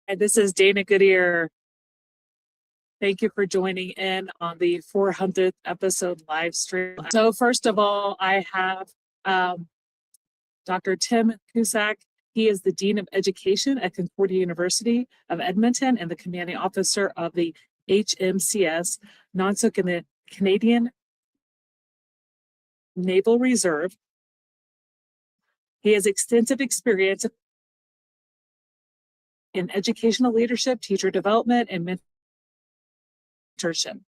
And this is Dana Goodyear. Thank you for joining in on the 400th episode live stream. So first of all, I have Dr. Tim Cusack. He is the Dean of Education at Concordia University of Edmonton and the commanding officer of the HMCS, Nonsuch in the Canadian Naval Reserve. He has extensive experience in educational leadership, teacher development, and mentorship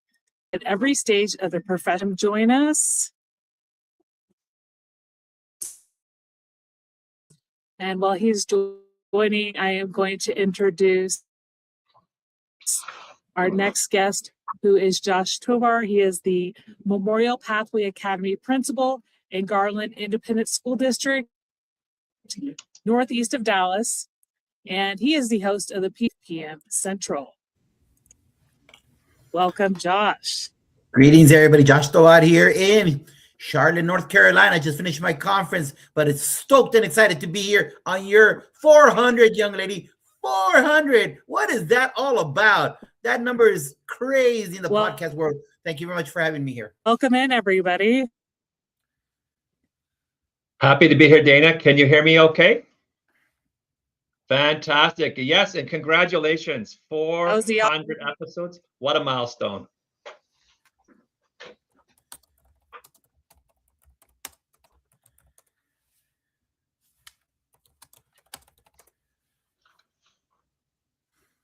at every stage of the profession. Join us. And while he's joining, I am going to introduce our next guest, who is Josh Tovar. He is the Memorial Pathway Academy principal in Garland Independent School District, northeast of Dallas. And he is the host of the PM Central. Welcome, Josh. Greetings, everybody. Josh Tovar here in Charlotte, North Carolina. I just finished my conference, but it's stoked and excited to be here on your 400, young lady. 400. What is that all about? That number is crazy in the podcast world. Thank you very much for having me here. Welcome in, everybody. Happy to be here, Dana. Can you hear me okay? Fantastic. Yes, and congratulations. 400 episodes. What a milestone.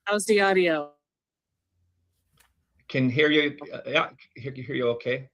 How's the audio? Can hear you. Yeah, hear you okay.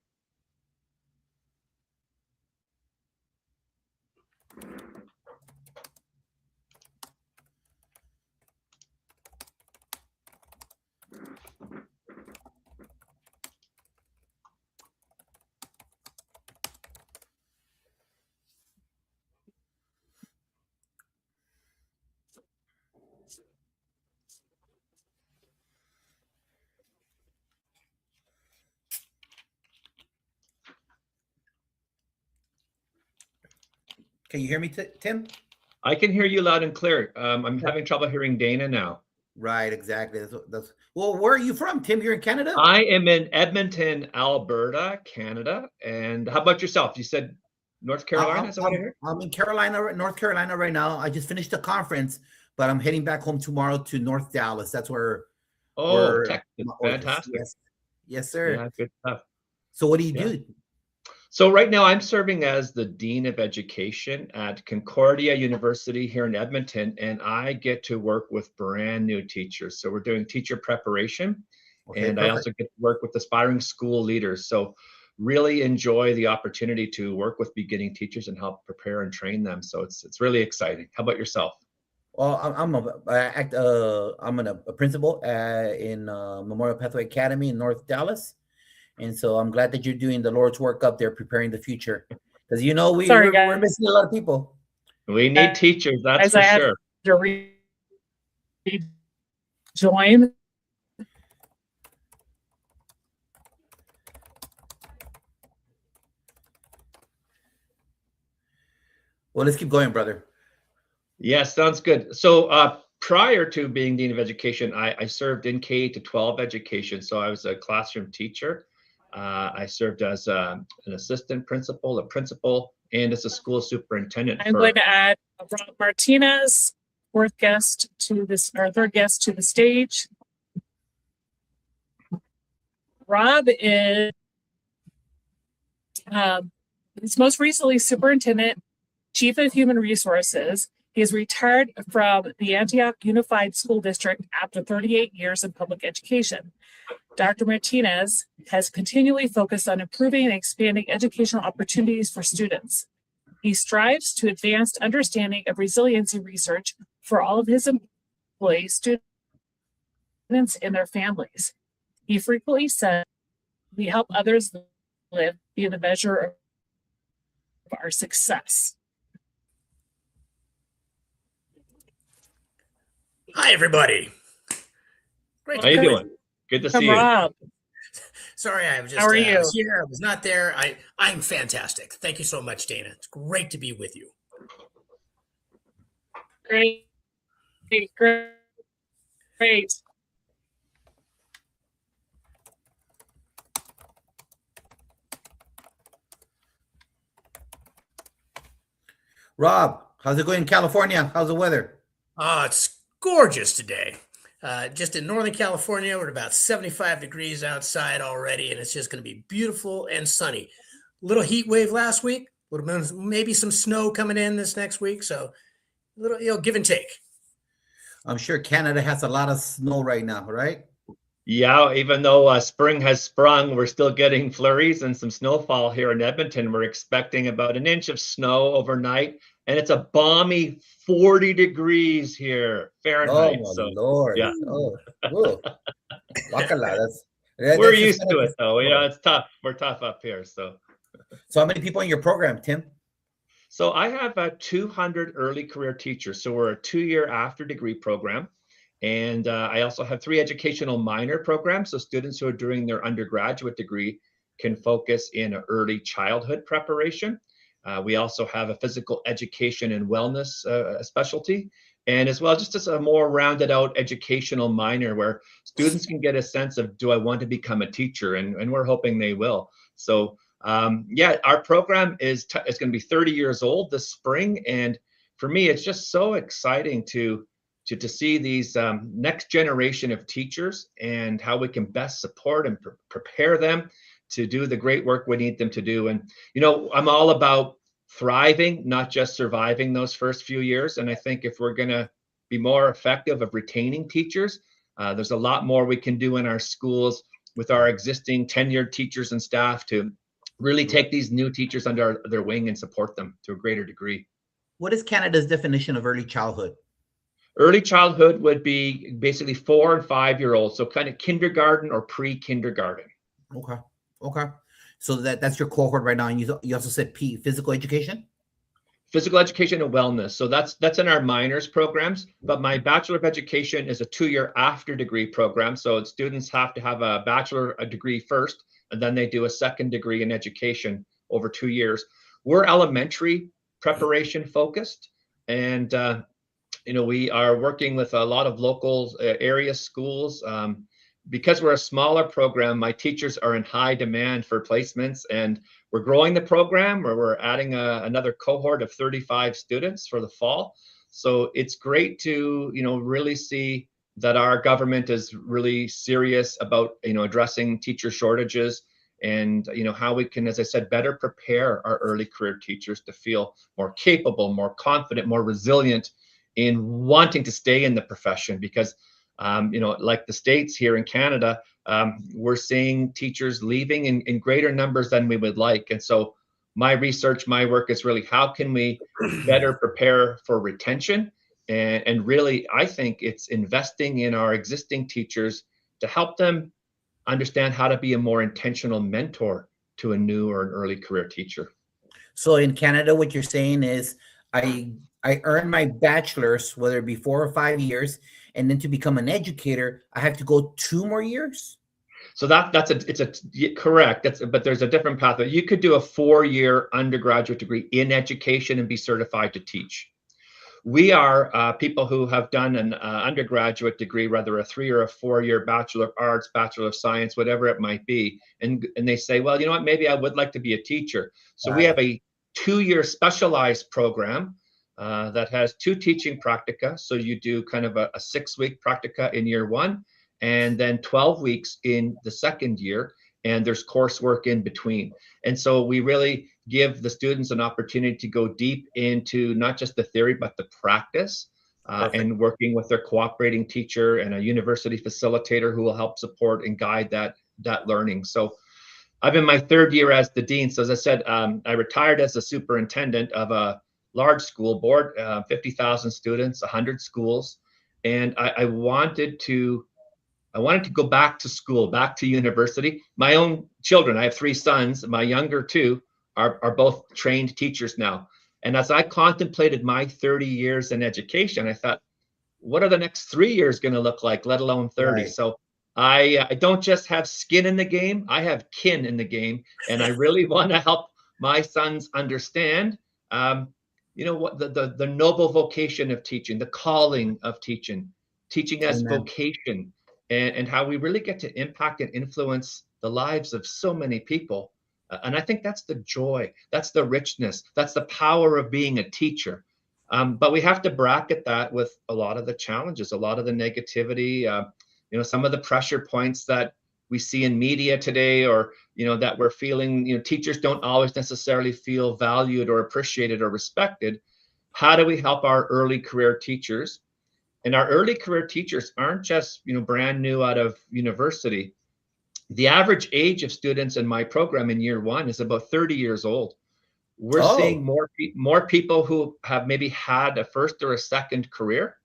Can you hear me, Tim? I can hear you loud and clear. I'm having trouble hearing Dana now. Right, exactly. Well, where are you from, Tim? You're in Canada? I am in Edmonton, Alberta, Canada. And how about yourself? You said North Carolina? Is that what I heard? I'm in North Carolina right now. I just finished the conference, but I'm heading back home tomorrow to North Dallas. That's where. Texas. Fantastic. Yes, sir. Yeah, good stuff. So what do you do? So right now I'm serving as the Dean of Education at Concordia University here in Edmonton, and I get to work with brand new teachers. So we're doing teacher preparation, and I also get to work with aspiring school leaders. So really enjoy the opportunity to work with beginning teachers and help prepare and train them. So it's really exciting. How about yourself? Well, I'm a principal in Memorial Pathway Academy in North Dallas. And so I'm glad that you're doing the Lord's work up there, preparing the future. Because, you know, we're missing a lot of people. We need teachers, that's for sure. Join. Well, let's keep going, brother. Yes, sounds good. So prior to being Dean of Education, I served in K-12 education. So I was a classroom teacher. I served as an assistant principal, a principal, and as a school superintendent. I'm going to add Rob Martinez, third guest to the stage. Rob is most recently superintendent, chief of human resources. He is retired from the Antioch Unified School District after 38 years in public education. Dr. Martinez has continually focused on improving and expanding educational opportunities for students. He strives to advance understanding of resiliency research for all of his employees, students, and their families. He frequently said, "We help others live, be the measure of our success." Hi, everybody. Great. How you doing? Good to see you. Rob. Sorry, I was just How are you? here. I was not there. I'm fantastic. Thank you so much, Dana. It's great to be with you. Great. Great. Rob, how's it going in California? How's the weather? It's gorgeous today. Just in Northern California, we're at about 75 degrees outside already, and it's just going to be beautiful and sunny. Little heat wave last week, maybe some snow coming in this next week. So a little, give and take. I'm sure Canada has a lot of snow right now, right? Yeah, even though spring has sprung, we're still getting flurries and some snowfall here in Edmonton. We're expecting about an inch of snow overnight, and it's a balmy 40 degrees here Fahrenheit. Oh, my So Lord. yeah, Oh, whoa. Guacala, we're that's used to it though. snow. It's tough. We're tough up here. So So how many people in your program, Tim? So I have 200 early career teachers. So we're a 2-year after degree program. And I also have 3 educational minor programs. So students who are doing their undergraduate degree can focus in early childhood preparation. We also have a physical education and wellness specialty. And as well, just as a more rounded out educational minor where students can get a sense of, do I want to become a teacher? And we're hoping they will. So yeah, our program is going to be 30 years old this spring. And for me, it's just so exciting to see these next generation of teachers and how we can best support and prepare them to do the great work we need them to do. And, I'm all about thriving, not just surviving those first few years. And I think if we're going to be more effective of retaining teachers, there's a lot more we can do in our schools with our existing tenured teachers and staff to really take these new teachers under their wing and support them to a greater degree. What is Canada's definition of early childhood? Early childhood would be basically 4 and 5-year-olds, so kind of kindergarten or pre-kindergarten. Okay. So that's your cohort right now. And you also said physical education? Physical education and wellness. So that's in our minors programs, but my Bachelor of Education is a 2-year after degree program. So students have to have a bachelor degree first, and then they do a second degree in education over 2 years. We're elementary preparation focused, and we are working with a lot of local area schools. Because we're a smaller program, my teachers are in high demand for placements, and we're growing the program where we're adding another cohort of 35 students for the fall. So it's great to, really see that our government is really serious about, addressing teacher shortages and, how we can, as I said, better prepare our early career teachers to feel more capable, more confident, more resilient in wanting to stay in the profession. Because like the States here in Canada, we're seeing teachers leaving in greater numbers than we would like. And so my research, my work is really how can we better prepare for retention? And really, I think it's investing in our existing teachers to help them understand how to be a more intentional mentor to a new or an early career teacher. So in Canada, what you're saying is I earn my bachelor's, whether it be 4 or 5 years, and then to become an educator, I have to go 2 more years. So it's correct. But there's a different pathway. You could do a 4-year undergraduate degree in education and be certified to teach. We are people who have done an undergraduate degree, whether a 3 or a 4-year Bachelor of Arts, Bachelor of Science, whatever it might be, and they say, well, you know what, maybe I would like to be a teacher. So we have a 2-year specialized program that has 2 teaching practica. So you do kind of a 6-week practica in year 1, and then 12 weeks in the second year, and there's coursework in between. And so we really give the students an opportunity to go deep into not just the theory, but the practice, and working with their cooperating teacher and a university facilitator who will help support and guide that learning. So I'm in my 3rd year as the dean. So as I said, I retired as a superintendent of a large school board, 50,000 students, 100 schools. And I wanted to go back to school, back to university. My own children, I have 3 sons, my younger 2 are both trained teachers now. And as I contemplated my 30 years in education, I thought, what are the next 3 years going to look like, let alone 30? Right. So I don't just have skin in the game, I have kin in the game. And I really want to help my sons understand, what the noble vocation of teaching, the calling of teaching, teaching as Amen. vocation, and how we really get to impact and influence the lives of so many people. And I think that's the joy, that's the richness, that's the power of being a teacher. But we have to bracket that with a lot of the challenges, a lot of the negativity, some of the pressure points that we see in media today, or, that we're feeling, teachers don't always necessarily feel valued or appreciated or respected. How do we help our early career teachers? And our early career teachers aren't just, brand new out of university. The average age of students in my program in year one is about 30 years old. We're seeing more people who have maybe had a first or a second career.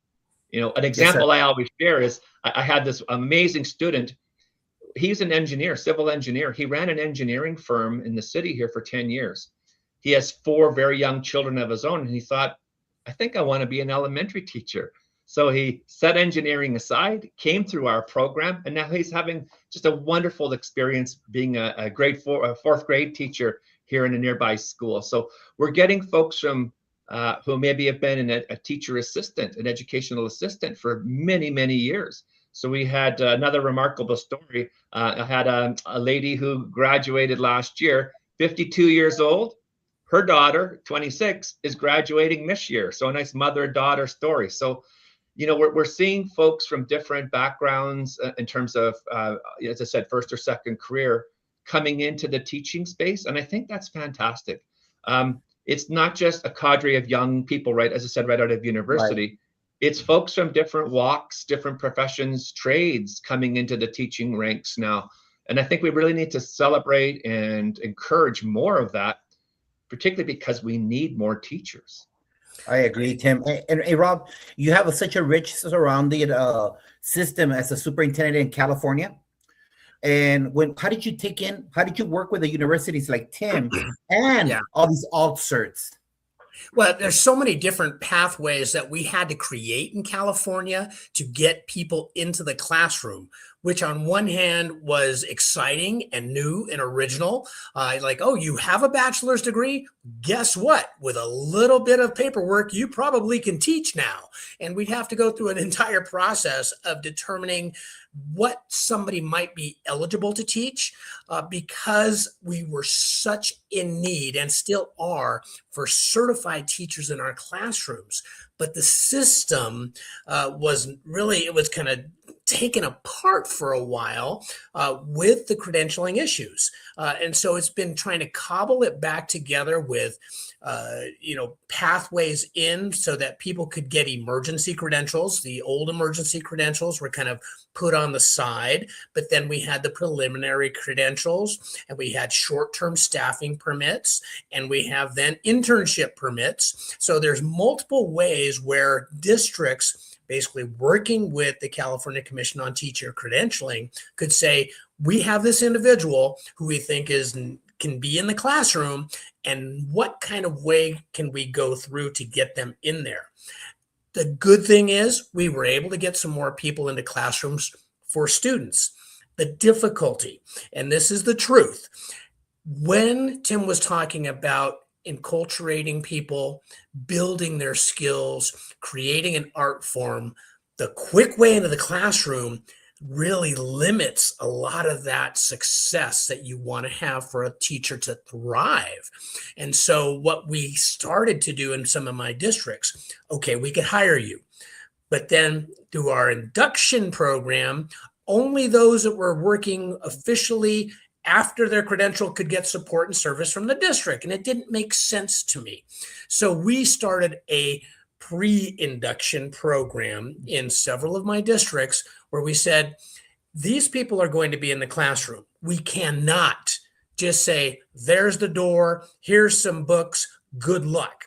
An example I always share is I had this amazing student. He's an engineer, civil engineer. He ran an engineering firm in the city here for 10 years. He has 4 very young children of his own. And he thought, I think I want to be an elementary teacher. So he set engineering aside, came through our program, and now he's having just a wonderful experience being a fourth grade teacher here in a nearby school. So we're getting folks from who maybe have been a teacher assistant, an educational assistant for many, many years. So we had another remarkable story. I had a lady who graduated last year, 52 years old. Her daughter, 26, is graduating this year. So a nice mother-daughter story. So we're seeing folks from different backgrounds in terms of, as I said, first or second career coming into the teaching space. And I think that's fantastic. It's not just a cadre of young people, right? As I said, right out of university. Right. It's folks from different walks, different professions, trades coming into the teaching ranks now. And I think we really need to celebrate and encourage more of that, particularly because we need more teachers. I agree, Tim. And Rob, you have such a rich surrounding system as a superintendent in California. And how did you work with the universities like Tim and all these alt certs? Well, there's so many different pathways that we had to create in California to get people into the classroom, which on one hand was exciting and new and original. You have a bachelor's degree? Guess what? With a little bit of paperwork, you probably can teach now. And we'd have to go through an entire process of determining what somebody might be eligible to teach because we were such in need and still are for certified teachers in our classrooms. But the system was kind of taken apart for a while with the credentialing issues. And so it's been trying to cobble it back together with, pathways in so that people could get emergency credentials. The old emergency credentials were kind of put on the side, but then we had the preliminary credentials and we had short-term staffing permits and we have then internship permits. So there's multiple ways where districts basically working with the California Commission on Teacher Credentialing could say, we have this individual who we think can be in the classroom, and what kind of way can we go through to get them in there? The good thing is we were able to get some more people into classrooms for students. The difficulty, and this is the truth, when Tim was talking about enculturating people, building their skills, creating an art form, the quick way into the classroom really limits a lot of that success that you want to have for a teacher to thrive. And so what we started to do in some of my districts, okay, we could hire you, but then through our induction program, only those that were working officially after their credential could get support and service from the district. And it didn't make sense to me. So we started a pre-induction program in several of my districts where we said, these people are going to be in the classroom. We cannot just say, there's the door, here's some books, good luck.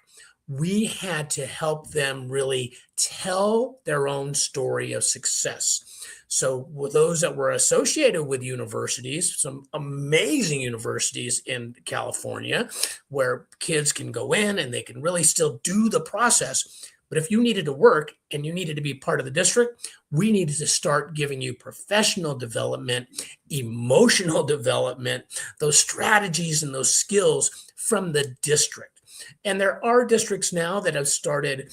We had to help them really tell their own story of success. So with those that were associated with universities, some amazing universities in California where kids can go in and they can really still do the process. But if you needed to work and you needed to be part of the district, we needed to start giving you professional development, emotional development, those strategies and those skills from the district. And there are districts now that have started,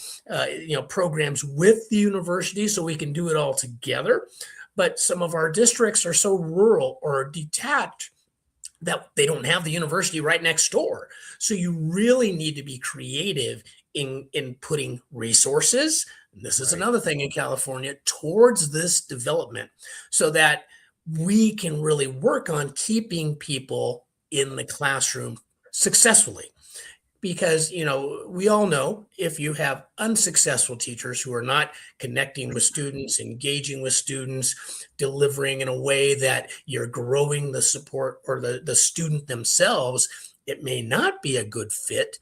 programs with the university so we can do it all together. But some of our districts are so rural or detached that they don't have the university right next door. So you really need to be creative in putting resources. And this is another thing in California towards this development so that we can really work on keeping people in the classroom successfully. Because, we all know if you have unsuccessful teachers who are not connecting with students, engaging with students, delivering in a way that you're growing the support or the student themselves, it may not be a good fit.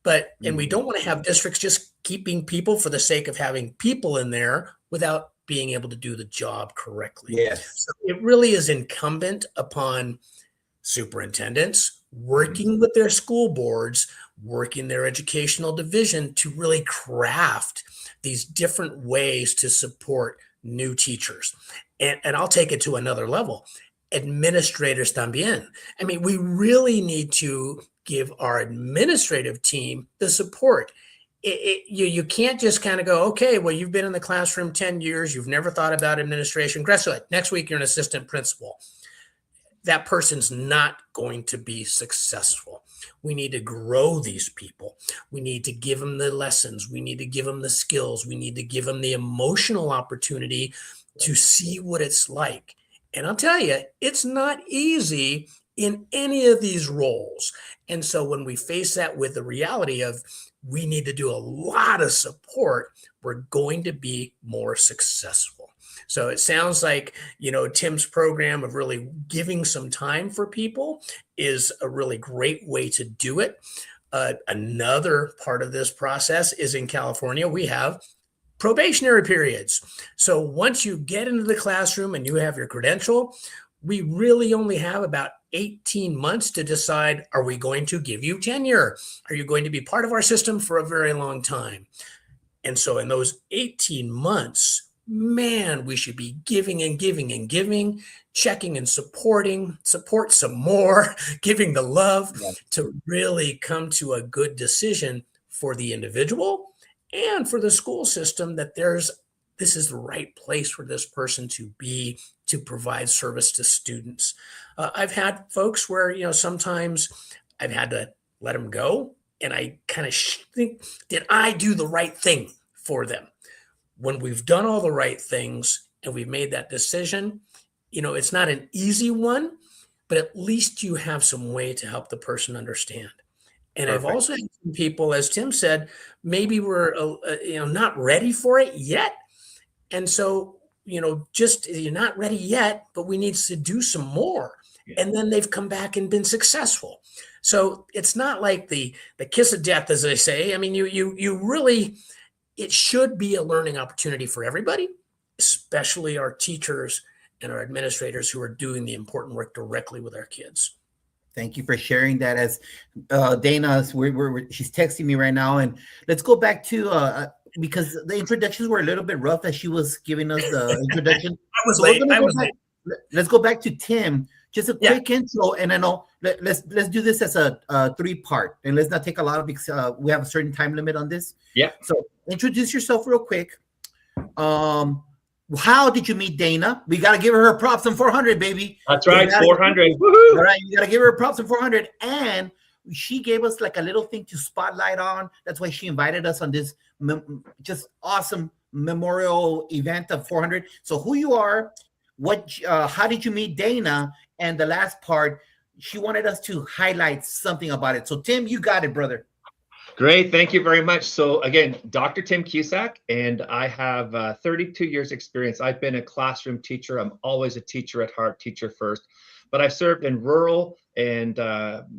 And we don't want to have districts just keeping people for the sake of having people in there without being able to do the job correctly. Yes. So it really is incumbent upon superintendents working with their school boards, working their educational division to really craft these different ways to support new teachers. And I'll take it to another level. Administrators también. I mean, we really need to give our administrative team the support. You can't just kind of go, okay, well, you've been in the classroom 10 years. You've never thought about administration. Guess what? Next week, you're an assistant principal. That person's not going to be successful. We need to grow these people. We need to give them the lessons. We need to give them the skills. We need to give them the emotional opportunity to see what it's like. And I'll tell you, it's not easy in any of these roles. And so when we face that with the reality of we need to do a lot of support, we're going to be more successful. So it sounds like, Tim's program of really giving some time for people is a really great way to do it. Another part of this process is in California, we have probationary periods. So once you get into the classroom and you have your credential, we really only have about 18 months to decide, are we going to give you tenure? Are you going to be part of our system for a very long time? And so in those 18 months, man, we should be giving and giving and giving, checking and support some more, giving the love to really come to a good decision for the individual and for the school system that this is the right place for this person to be to provide service to students. I've had folks where, sometimes I've had to let them go and I kind of think, did I do the right thing for them? When we've done all the right things and we've made that decision, it's not an easy one, but at least you have some way to help the person understand. And Perfect. I've also had some people, as Tim said, maybe we're, not ready for it yet. And so, you're not ready yet, but we need to do some more. Yeah. And then they've come back and been successful. So it's not like the kiss of death, as they say. I mean, you really, it should be a learning opportunity for everybody, especially our teachers and our administrators who are doing the important work directly with our kids. Thank you for sharing that. As Dana, she's texting me right now, and let's go back to because the introductions were a little bit rough as she was giving us the introduction. I was late. Let's go back to Tim. Just a quick intro, and I know let's do this as a 3-part, and let's not take a lot of because we have a certain time limit on this. Yeah. So introduce yourself real quick. How did you meet Dana? We got to give her props on 400, baby. That's right, 400. Woohoo! All right, you got to give her props on 400. And she gave us like a little thing to spotlight on. That's why she invited us on this just awesome memorial event of 400. So who you are, how did you meet Dana? And the last part, she wanted us to highlight something about it. So Tim, you got it, brother. Great. Thank you very much. So again, Dr. Tim Cusack, and I have 32 years experience. I've been a classroom teacher. I'm always a teacher at heart, teacher first, but I've served in rural and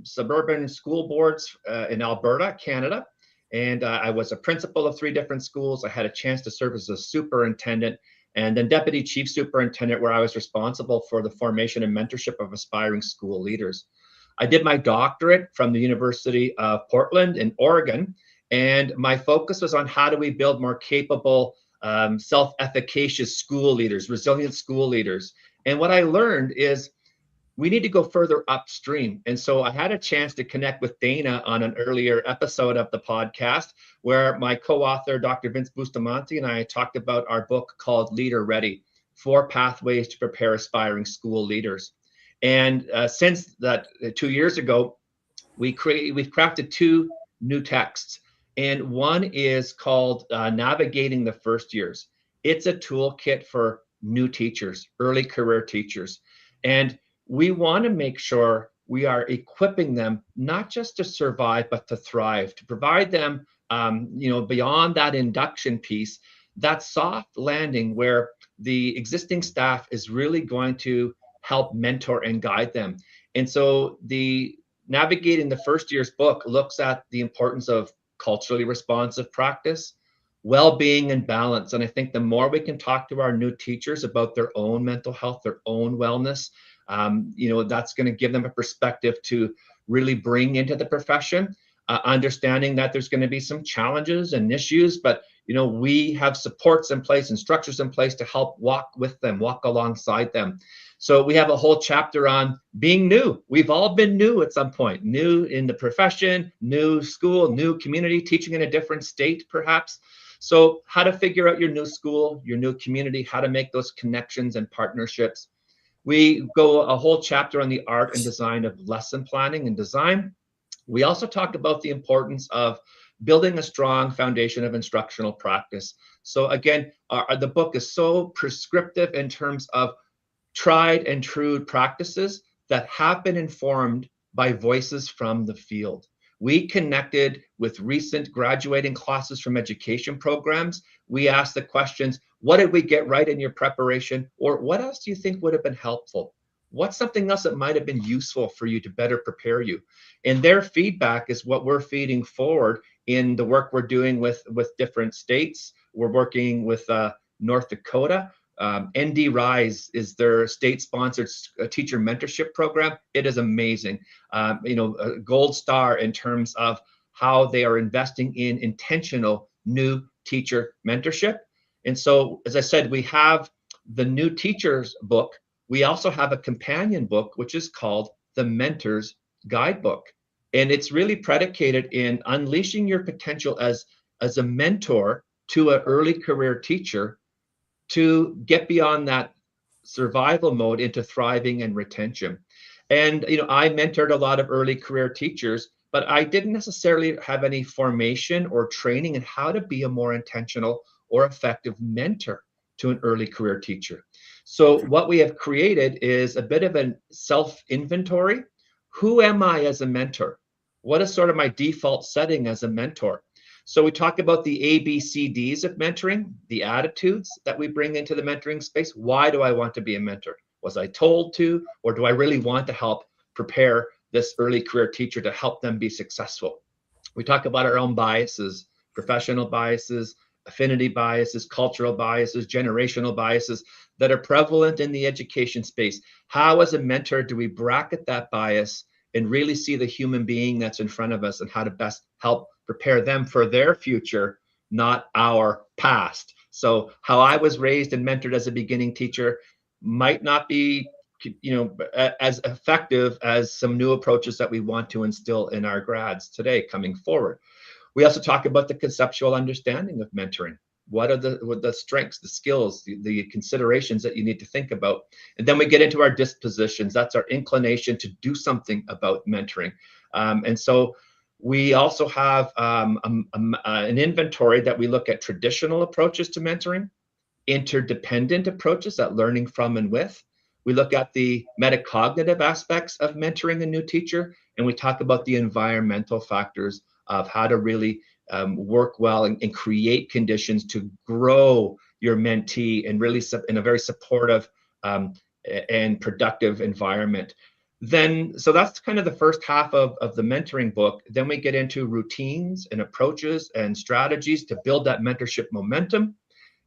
suburban school boards in Alberta, Canada. And I was a principal of 3 different schools. I had a chance to serve as a superintendent and then deputy chief superintendent, where I was responsible for the formation and mentorship of aspiring school leaders. I did my doctorate from the University of Portland in Oregon, and my focus was on how do we build more capable, self-efficacious school leaders, resilient school leaders. And what I learned is we need to go further upstream. And so I had a chance to connect with Dana on an earlier episode of the podcast, where my co-author, Dr. Vince Bustamante, and I talked about our book called Leader Ready, 4 Pathways to Prepare Aspiring School Leaders. And since that 2 years ago, we've crafted 2 new texts. And one is called Navigating the First Years. It's a toolkit for new teachers, early career teachers. And we want to make sure we are equipping them not just to survive, but to thrive, to provide them, beyond that induction piece, that soft landing where the existing staff is really going to help mentor and guide them. And so the Navigating the First Years book looks at the importance of culturally responsive practice, well-being and balance. And I think the more we can talk to our new teachers about their own mental health, their own wellness, that's going to give them a perspective to really bring into the profession, understanding that there's going to be some challenges and issues, but we have supports in place and structures in place to help walk with them, walk alongside them. So we have a whole chapter on being new. We've all been new at some point, new in the profession, new school, new community, teaching in a different state, perhaps. So how to figure out your new school, your new community, how to make those connections and partnerships. We go a whole chapter on the art and design of lesson planning and design. We also talk about the importance of building a strong foundation of instructional practice. So again, the book is so prescriptive in terms of tried and true practices that have been informed by voices from the field. We connected with recent graduating classes from education programs. We asked the questions, what did we get right in your preparation? Or what else do you think would have been helpful? What's something else that might have been useful for you to better prepare you? And their feedback is what we're feeding forward in the work we're doing with different states. We're working with North Dakota. ND Rise is their state-sponsored teacher mentorship program. It is amazing. A gold star in terms of how they are investing in intentional new teacher mentorship. And so, as I said, we have the new teachers book. We also have a companion book, which is called the Mentor's Guidebook. And it's really predicated in unleashing your potential as a mentor to an early career teacher to get beyond that survival mode into thriving and retention. And, I mentored a lot of early career teachers, but I didn't necessarily have any formation or training in how to be a more intentional or effective mentor to an early career teacher. So what we have created is a bit of a self-inventory. Who am I as a mentor? What is sort of my default setting as a mentor? So we talk about the ABCDs of mentoring, the attitudes that we bring into the mentoring space. Why do I want to be a mentor? Was I told to, or do I really want to help prepare this early career teacher to help them be successful? We talk about our own biases, professional biases, affinity biases, cultural biases, generational biases that are prevalent in the education space. How, as a mentor, do we bracket that bias and really see the human being that's in front of us and how to best help prepare them for their future, not our past? So how I was raised and mentored as a beginning teacher might not be, as effective as some new approaches that we want to instill in our grads today coming forward. We also talk about the conceptual understanding of mentoring. What are the strengths, the skills, the considerations that you need to think about? And then we get into our dispositions. That's our inclination to do something about mentoring. And so we also have an inventory that we look at traditional approaches to mentoring, interdependent approaches at learning from and with. We look at the metacognitive aspects of mentoring a new teacher, and we talk about the environmental factors of how to really work well and create conditions to grow your mentee and really in a very supportive and productive environment. So that's kind of the first half of the mentoring book. Then we get into routines and approaches and strategies to build that mentorship momentum.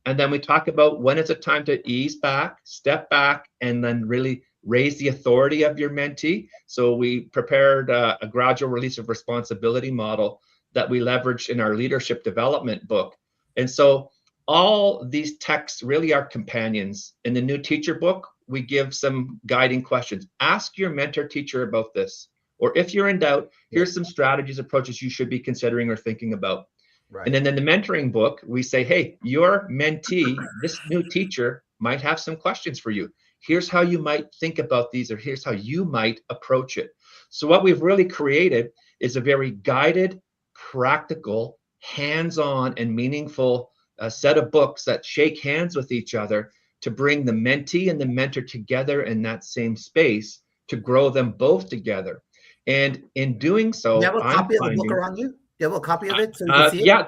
And then we talk about when it's a time to ease back, step back, and then really raise the authority of your mentee. So we prepared a gradual release of responsibility model that we leveraged in our leadership development book. And so all these texts really are companions. In the new teacher book, we give some guiding questions. Ask your mentor teacher about this. Or if you're in doubt, here's some strategies, approaches you should be considering or thinking about. Right. And then in the mentoring book, we say, hey, your mentee, this new teacher might have some questions for you. Here's how you might think about these, or here's how you might approach it. So what we've really created is a very guided, practical, hands-on, and meaningful set of books that shake hands with each other to bring the mentee and the mentor together in that same space to grow them both together. And in doing so, you have a copy of the book around you? Do you have a copy of it so you can see it? Yeah,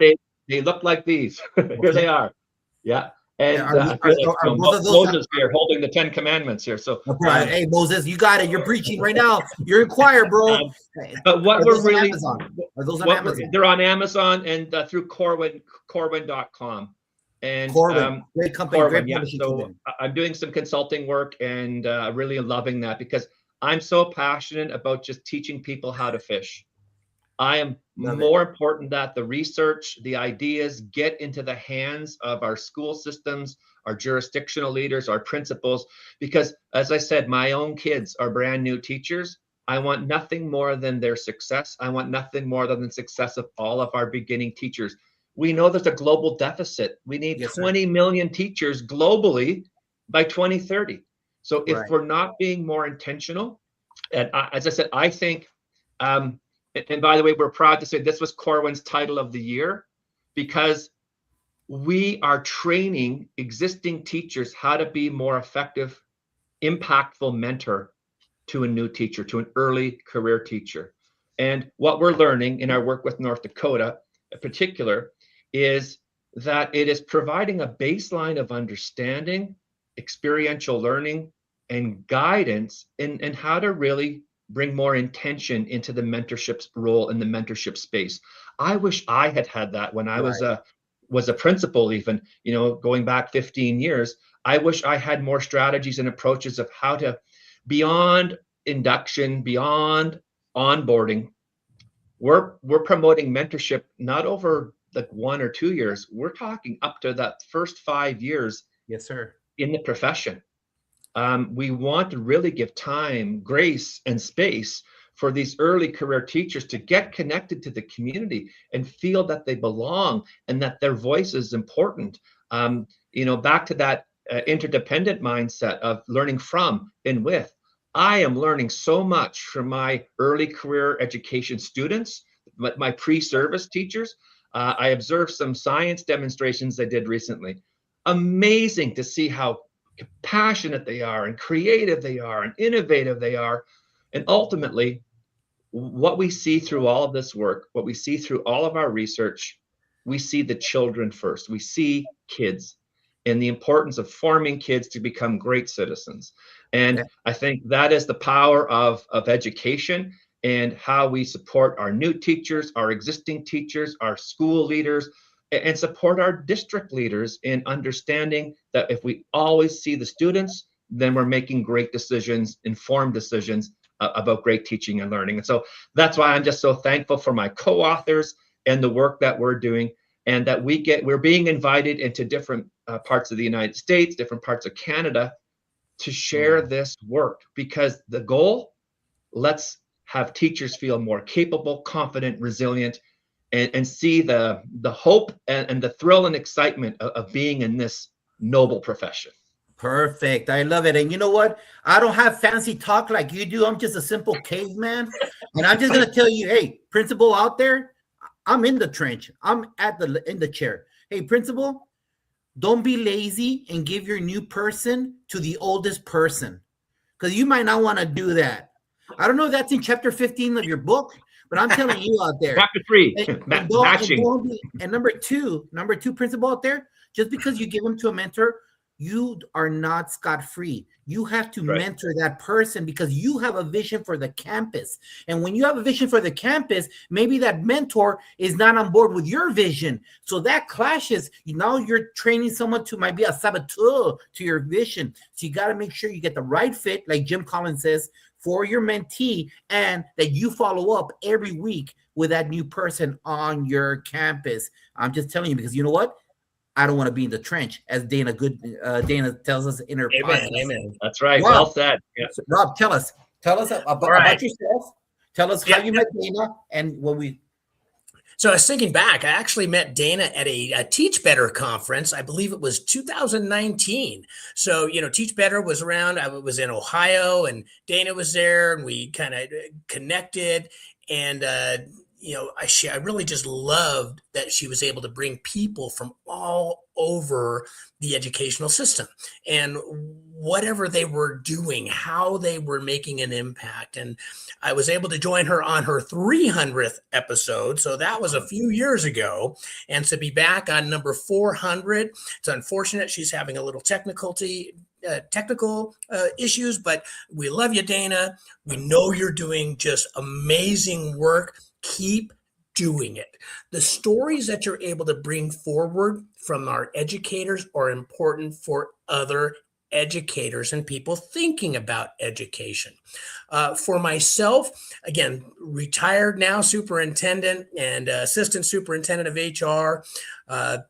they look like these. Here they are. Yeah. And I feel like Moses here holding the 10 Commandments here. So, hey, Moses, you got it. You're preaching right now. You're in choir, bro. But what we're really, are those on Amazon? They're on Amazon and through Corwin.com. And Corwin, great company. Corwin, great yeah. So I'm doing some consulting work and really loving that because I'm so passionate about just teaching people how to fish. I am more important that the research, the ideas get into the hands of our school systems, our jurisdictional leaders, our principals, because as I said, my own kids are brand new teachers. I want nothing more than their success. I want nothing more than the success of all of our beginning teachers. We know there's a global deficit. We need 20 million teachers globally by 2030. So if we're not being more intentional, and as I said, I think, and by the way, we're proud to say this was Corwin's title of the year because we are training existing teachers how to be more effective, impactful mentor to a new teacher, to an early career teacher. And what we're learning in our work with North Dakota in particular is that it is providing a baseline of understanding, experiential learning, and guidance in how to really bring more intention into the mentorship role in the mentorship space. I wish I had that when I was a principal, even, you know, going back 15 years. I wish I had more strategies and approaches of how to, beyond induction, beyond onboarding, we're promoting mentorship not over like 1 or 2 years. We're talking up to that first 5 years. Yes, sir. In the profession. We want to really give time, grace, and space for these early career teachers to get connected to the community and feel that they belong and that their voice is important. You know, back to that interdependent mindset of learning from and with. I am learning so much from my early career education students, my pre-service teachers. I observed some science demonstrations I did recently. Amazing to see how passionate they are and creative they are and innovative they are. And ultimately, what we see through all of this work, what we see through all of our research, we see the children first. We see kids and the importance of forming kids to become great citizens. And I think that is the power of education and how we support our new teachers, our existing teachers, our school leaders, and support our district leaders in understanding that if we always see the students, then we're making great decisions, informed decisions about great teaching and learning. And so that's why I'm just so thankful for my co-authors and the work that we're doing, and that we're being invited into different parts of the United States, different parts of Canada to share this work, because the goal, let's have teachers feel more capable, confident, resilient, and see the hope and the thrill and excitement of being in this noble profession. Perfect. I love it. And you know what? I don't have fancy talk like you do. I'm just a simple caveman. And I'm just going to tell you, hey, principal out there, I'm in the trench. I'm in the chair. Hey, principal, don't be lazy and give your new person to the oldest person, because you might not want to do that. I don't know if that's in chapter 15 of your book, but I'm telling you out there. Chapter 3, matching. And number two, principle out there, just because you give them to a mentor, you are not scot-free. You have to mentor that person because you have a vision for the campus. And when you have a vision for the campus, maybe that mentor is not on board with your vision. So that clashes. Now you're training someone to might be a saboteur to your vision. So you got to make sure you get the right fit, like Jim Collins says, for your mentee, and that you follow up every week with that new person on your campus. I'm just telling you, because you know what? I don't want to be in the trench, as Dana tells us in her Amen. podcast. Amen. That's right. Rob, Well said. Yeah. Rob, tell us about right. yourself. Tell us how Yeah, you met Dana and what we. So I was thinking back, I actually met Dana at a Teach Better conference. I believe it was 2019. So, Teach Better was around. I was in Ohio and Dana was there and we kind of connected. And, I really just loved that she was able to bring people from all over the educational system and whatever they were doing, how they were making an impact. And I was able to join her on her 300th episode. So that was a few years ago. And to be back on number 400, it's unfortunate she's having a little technical issues, but we love you, Dana. We know you're doing just amazing work. Keep doing it. The stories that you're able to bring forward from our educators are important for other educators and people thinking about education. For myself, again, retired now superintendent and assistant superintendent of HR,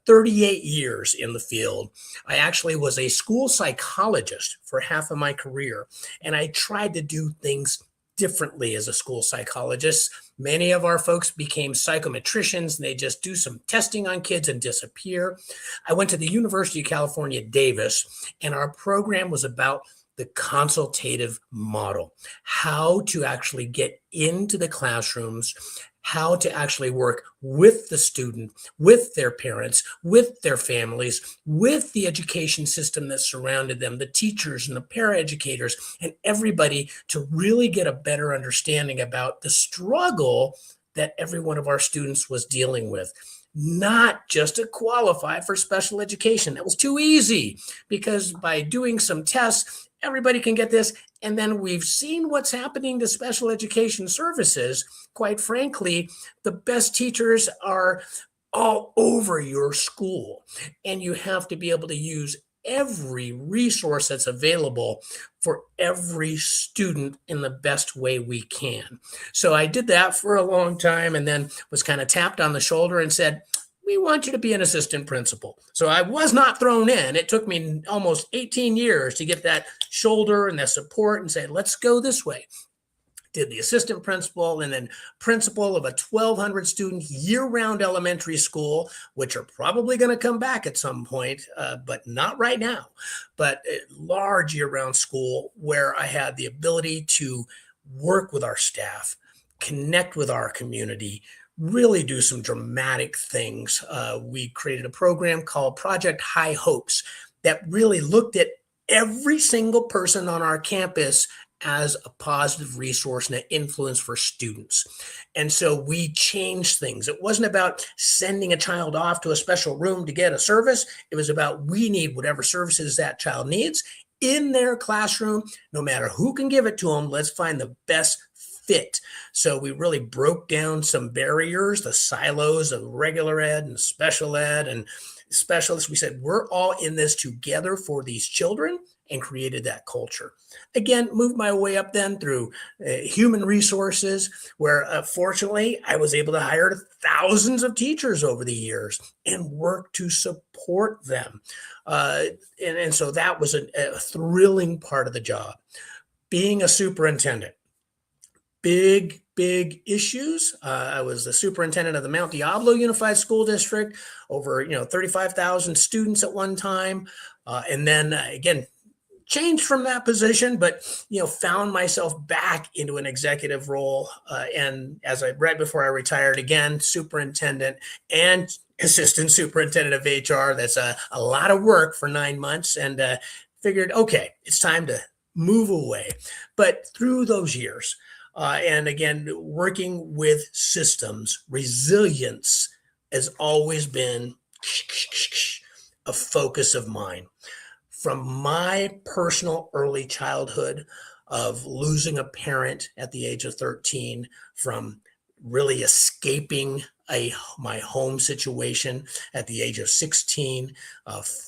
38 years in the field. I actually was a school psychologist for half of my career, and I tried to do things differently as a school psychologist. Many of our folks became psychometricians and they just do some testing on kids and disappear. I went to the University of California, Davis, and our program was about the consultative model, how to actually get into the classrooms, how to actually work with the student, with their parents, with their families, with the education system that surrounded them, the teachers and the paraeducators, and everybody to really get a better understanding about the struggle that every one of our students was dealing with. Not just to qualify for special education. That was too easy because by doing some tests, everybody can get this. And then we've seen what's happening to special education services. Quite frankly, the best teachers are all over your school. And you have to be able to use every resource that's available for every student in the best way we can. So I did that for a long time and then was kind of tapped on the shoulder and said, we want you to be an assistant principal. So I was not thrown in. It took me almost 18 years to get that shoulder and that support and say, let's go this way. Did the assistant principal and then principal of a 1,200 student year-round elementary school, which are probably going to come back at some point, but not right now. But a large year-round school where I had the ability to work with our staff, connect with our community, really do some dramatic things. We created a program called Project High Hopes that really looked at every single person on our campus as a positive resource and an influence for students. And so we changed things. It wasn't about sending a child off to a special room to get a service. It was about we need whatever services that child needs in their classroom, no matter who can give it to them. Let's find the best fit. So we really broke down some barriers, the silos of regular ed and special ed and specialists. We said, we're all in this together for these children and created that culture. Again, moved my way up then through human resources, where fortunately I was able to hire thousands of teachers over the years and work to support them. And so that was a thrilling part of the job. Being a superintendent, big issues. I was the superintendent of the Mount Diablo Unified School District, over 35,000 students at one time, and then again changed from that position, but found myself back into an executive role, and as I right before I retired, again superintendent and assistant superintendent of HR. That's a lot of work for 9 months, and figured, okay, it's time to move away. But through those years. And again, working with systems, resilience has always been a focus of mine. From my personal early childhood of losing a parent at the age of 13, from really escaping my home situation at the age of 16,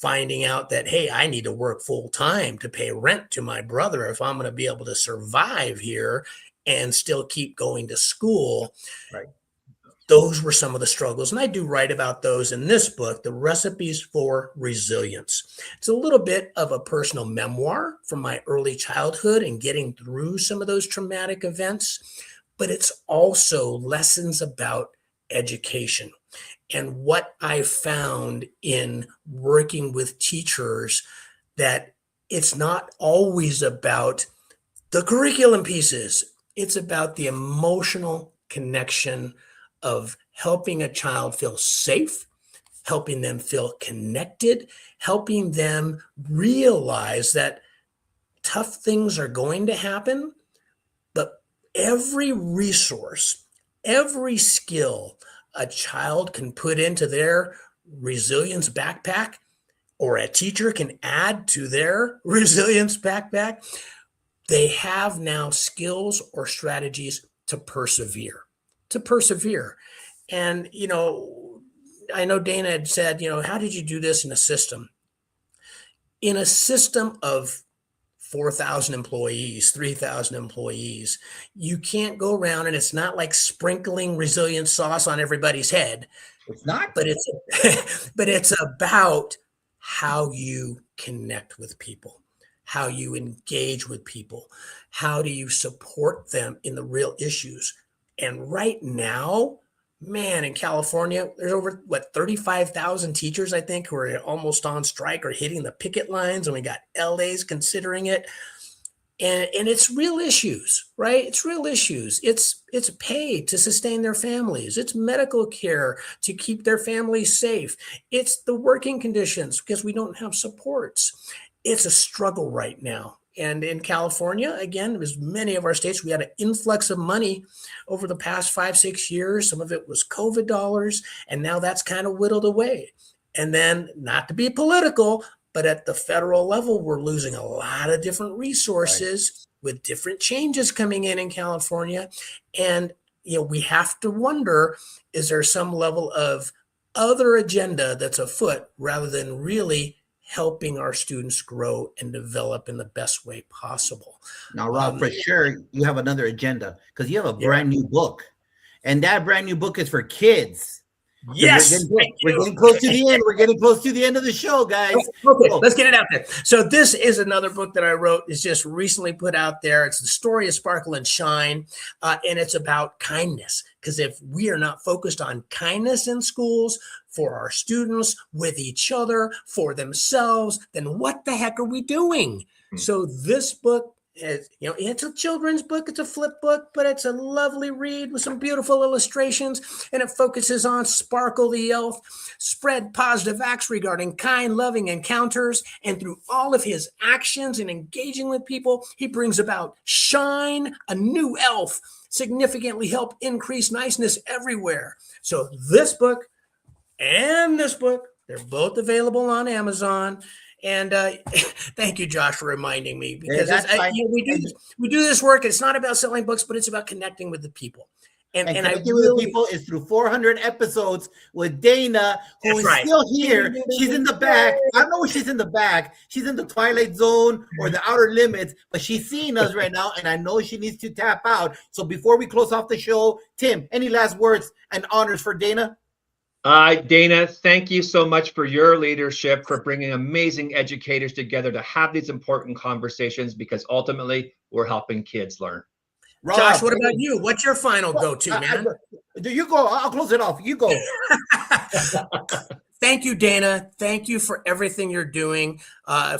finding out that, hey, I need to work full time to pay rent to my brother if I'm going to be able to survive here and still keep going to school. Right. those were some of the struggles. And I do write about those in this book, The Recipes for Resilience. It's a little bit of a personal memoir from my early childhood and getting through some of those traumatic events, but it's also lessons about education and what I found in working with teachers, that it's not always about the curriculum pieces. It's about the emotional connection of helping a child feel safe, helping them feel connected, helping them realize that tough things are going to happen, but every resource, every skill a child can put into their resilience backpack, or a teacher can add to their resilience backpack, they have now skills or strategies to persevere. And, I know Dana had said, how did you do this in a system? In a system of 4,000 employees, 3,000 employees, you can't go around, and it's not like sprinkling resilience sauce on everybody's head. It's not. But it's about how you connect with people, how you engage with people, how do you support them in the real issues. And right now, man, in California, there's over 35,000 teachers, I think, who are almost on strike or hitting the picket lines, and we got LA's considering it. And it's real issues, right? It's real issues. It's pay to sustain their families. It's medical care to keep their families safe. It's the working conditions because we don't have supports. It's a struggle right now. And in California, again, as many of our states, we had an influx of money over the past 5-6 years. Some of it was COVID dollars, and now that's kind of whittled away. And then, not to be political, but at the federal level, we're losing a lot of different resources with different changes coming in California. And, we have to wonder, is there some level of other agenda that's afoot rather than really helping our students grow and develop in the best way possible? Now, Rob, for sure, you have another agenda because you have a brand new book, and that brand new book is for kids. Yes, we're getting close to the end. We're getting close to the end of the show, guys. Okay, let's get it out there. So this is another book that I wrote. It's just recently put out there. It's the story of Sparkle and Shine, and it's about kindness. Because if we are not focused on kindness in schools, for our students, with each other, for themselves, then what the heck are we doing? So this book, it's a children's book, it's a flip book, but it's a lovely read with some beautiful illustrations, and it focuses on Sparkle the elf, spread positive acts regarding kind, loving encounters, and through all of his actions and engaging with people, he brings about Shine, a new elf, significantly help increase niceness everywhere. So this book and this book, they're both available on Amazon. And thank you, Josh, for reminding me, because we do this work. It's not about selling books, but it's about connecting with the people. And connecting with the people is through 400 episodes with Dana, who is still here. She's in the back. I don't know if she's in the back. She's in the Twilight Zone or the Outer Limits, but she's seeing us right now, and I know she needs to tap out. So before we close off the show, Tim, any last words and honors for Dana? Dana, thank you so much for your leadership, for bringing amazing educators together to have these important conversations, because ultimately we're helping kids learn. Rob, Josh, what about you? What's your final go-to, man? Do you go? I'll close it off. You go. Thank you, Dana. Thank you for everything you're doing.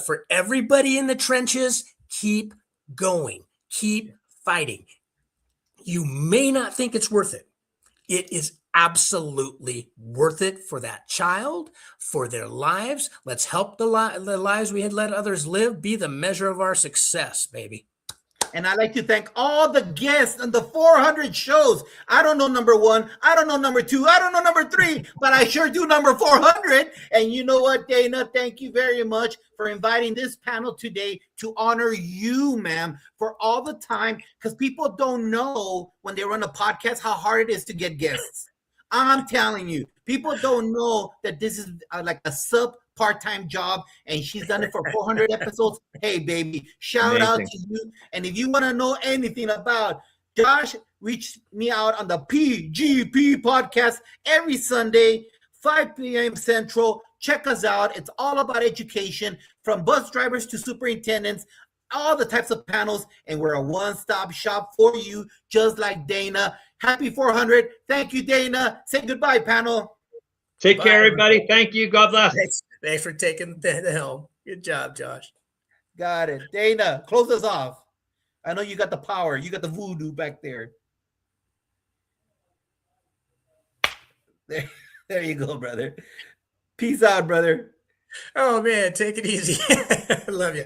For everybody in the trenches, keep going. Keep fighting. You may not think it's worth it. It is absolutely worth it for that child, for their lives. Let's help the lives we had let others live be the measure of our success, baby. And I'd like to thank all the guests on the 400 shows. I don't know number 1. I don't know number 2. I don't know number 3, but I sure do number 400. And you know what, Dana? Thank you very much for inviting this panel today to honor you, ma'am, for all the time. Because people don't know when they run a podcast how hard it is to get guests. I'm telling you, people don't know that this is like a part-time job, and she's done it for 400 episodes. Hey, baby, shout out to you. And if you want to know anything about Josh, reach me out on the PGP podcast every Sunday, 5 p.m. Central. Check us out. It's all about education, from bus drivers to superintendents, all the types of panels, and we're a one-stop shop for you, just like Dana. Happy 400. Thank you, Dana. Say goodbye, panel. Take Bye, care, everybody. Thank you. God bless. Thanks for taking the helm. Good job, Josh. Got it. Dana, close us off. I know you got the power. You got the voodoo back there. There you go, brother. Peace out, brother. Oh, man, take it easy. Love you.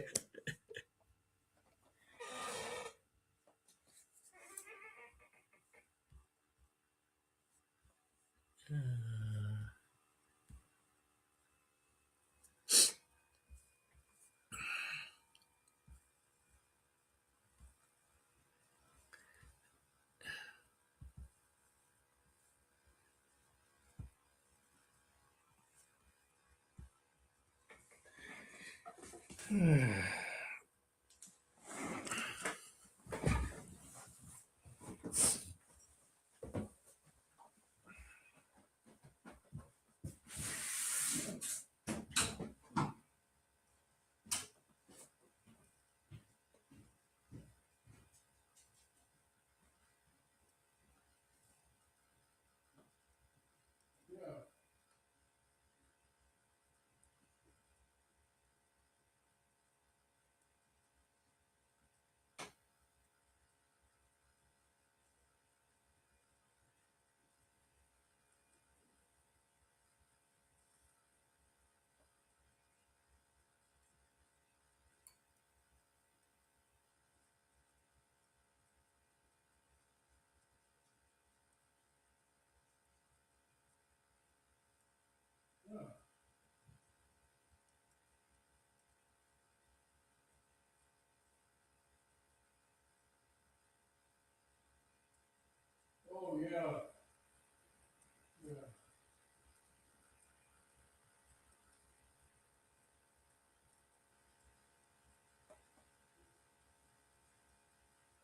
Oh, yeah. Yeah.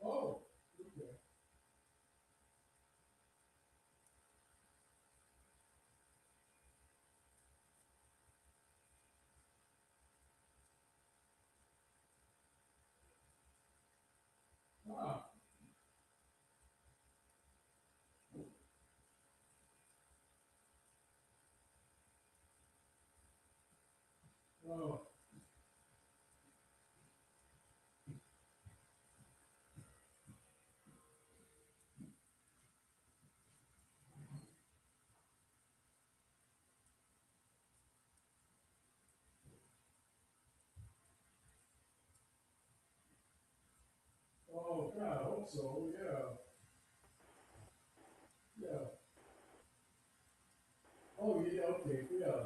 Oh, okay. Wow. Oh. Oh, God, I hope so, yeah.